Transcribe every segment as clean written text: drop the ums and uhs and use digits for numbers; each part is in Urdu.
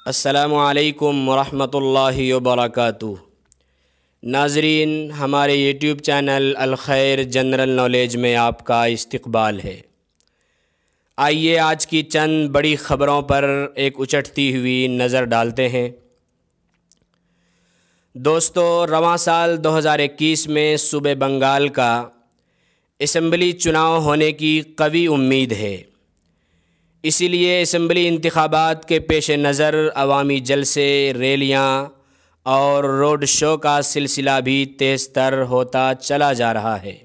السلام علیکم ورحمۃ اللہ وبرکاتہ۔ ناظرین، ہمارے یوٹیوب چینل الخیر جنرل نالج میں آپ کا استقبال ہے۔ آئیے آج کی چند بڑی خبروں پر ایک اچٹتی ہوئی نظر ڈالتے ہیں۔ دوستو، رواں سال 2021 میں صوبہ بنگال کا اسمبلی چناؤ ہونے کی قوی امید ہے۔ اسی لیے اسمبلی انتخابات کے پیش نظر عوامی جلسے، ریلیاں اور روڈ شو کا سلسلہ بھی تیز تر ہوتا چلا جا رہا ہے،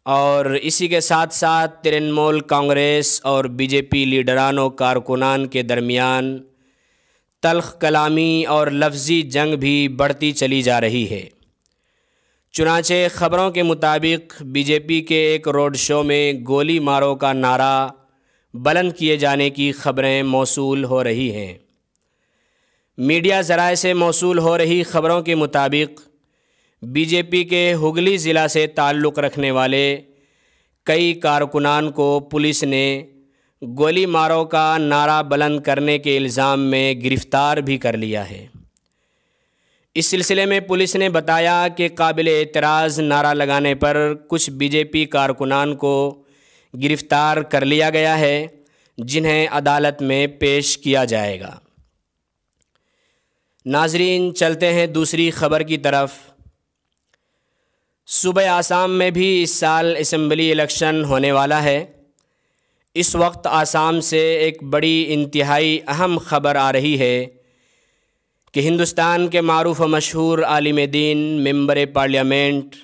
اور اسی کے ساتھ ساتھ ترنمول کانگریس اور بی جے پی لیڈران و کارکنان کے درمیان تلخ کلامی اور لفظی جنگ بھی بڑھتی چلی جا رہی ہے۔ چنانچہ خبروں کے مطابق بی جے پی کے ایک روڈ شو میں گولی مارو کا نعرہ بلند کیے جانے کی خبریں موصول ہو رہی ہیں۔ میڈیا ذرائع سے موصول ہو رہی خبروں کے مطابق بی جے پی کے ہگلی ضلع سے تعلق رکھنے والے کئی کارکنان کو پولیس نے گولی مارو کا نعرہ بلند کرنے کے الزام میں گرفتار بھی کر لیا ہے۔ اس سلسلے میں پولیس نے بتایا کہ قابل اعتراض نعرہ لگانے پر کچھ بی جے پی کارکنان کو گرفتار کر لیا گیا ہے، جنہیں عدالت میں پیش کیا جائے گا۔ ناظرین، چلتے ہیں دوسری خبر کی طرف۔ صوبہ آسام میں بھی اس سال اسمبلی الیکشن ہونے والا ہے۔ اس وقت آسام سے ایک بڑی انتہائی اہم خبر آ رہی ہے کہ ہندوستان کے معروف و مشہور عالم دین، ممبر پارلیمنٹ،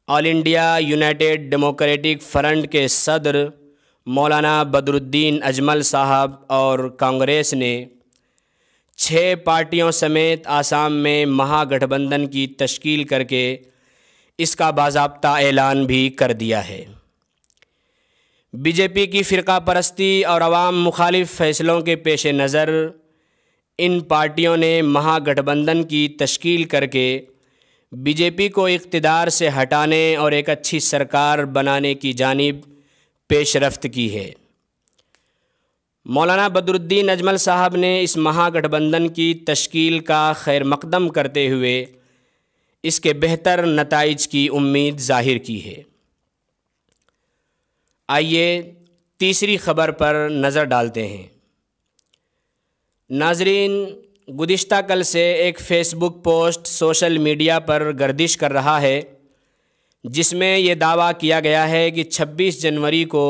آل انڈیا یونائٹڈ ڈیموکریٹک فرنٹ کے صدر مولانا بدر الدین اجمل صاحب اور کانگریس نے 6 پارٹیوں سمیت آسام میں مہا گٹھ بندھن کی تشکیل کر کے اس کا باضابطہ اعلان بھی کر دیا ہے۔ بی جے پی کی فرقہ پرستی اور عوام مخالف فیصلوں کے پیش نظر ان پارٹیوں نے مہا گٹھ بندھن کی تشکیل کر کے بی جے پی کو اقتدار سے ہٹانے اور ایک اچھی سرکار بنانے کی جانب پیش رفت کی ہے۔ مولانا بدر الدین اجمل صاحب نے اس مہا گٹھ بندھن کی تشکیل کا خیر مقدم کرتے ہوئے اس کے بہتر نتائج کی امید ظاہر کی ہے۔ آئیے تیسری خبر پر نظر ڈالتے ہیں۔ ناظرین، گزشتہ کل سے ایک فیس بک پوسٹ سوشل میڈیا پر گردش کر رہا ہے، جس میں یہ دعویٰ کیا گیا ہے کہ 26 جنوری کو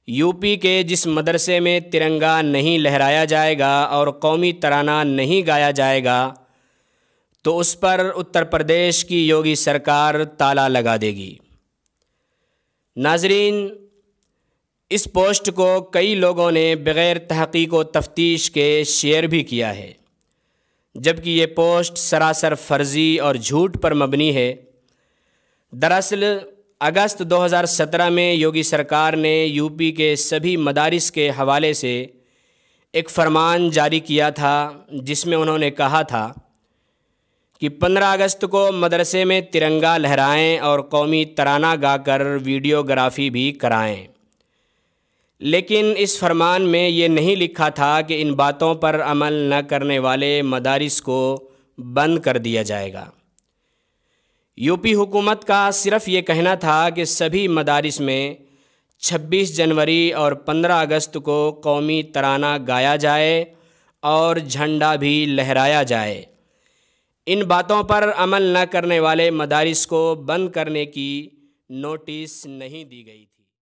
یو پی کے جس مدرسے میں ترنگا نہیں لہرایا جائے گا اور قومی ترانہ نہیں گایا جائے گا تو اس پر اتر پردیش کی یوگی سرکار تالا لگا دے گی۔ ناظرین، اس پوسٹ کو کئی لوگوں نے بغیر تحقیق و تفتیش کے شیئر بھی کیا ہے، جبکہ یہ پوسٹ سراسر فرضی اور جھوٹ پر مبنی ہے۔ دراصل اگست 2017 میں یوگی سرکار نے یو پی کے سبھی مدارس کے حوالے سے ایک فرمان جاری کیا تھا، جس میں انہوں نے کہا تھا کہ 15 اگست کو مدرسے میں ترنگا لہرائیں اور قومی ترانہ گا کر ویڈیوگرافی بھی کرائیں۔ لیکن اس فرمان میں یہ نہیں لکھا تھا کہ ان باتوں پر عمل نہ کرنے والے مدارس کو بند کر دیا جائے گا۔ یو پی حکومت کا صرف یہ کہنا تھا کہ سبھی مدارس میں 26 جنوری اور 15 اگست کو قومی ترانہ گایا جائے اور جھنڈا بھی لہرایا جائے۔ ان باتوں پر عمل نہ کرنے والے مدارس کو بند کرنے کی نوٹس نہیں دی گئی تھی۔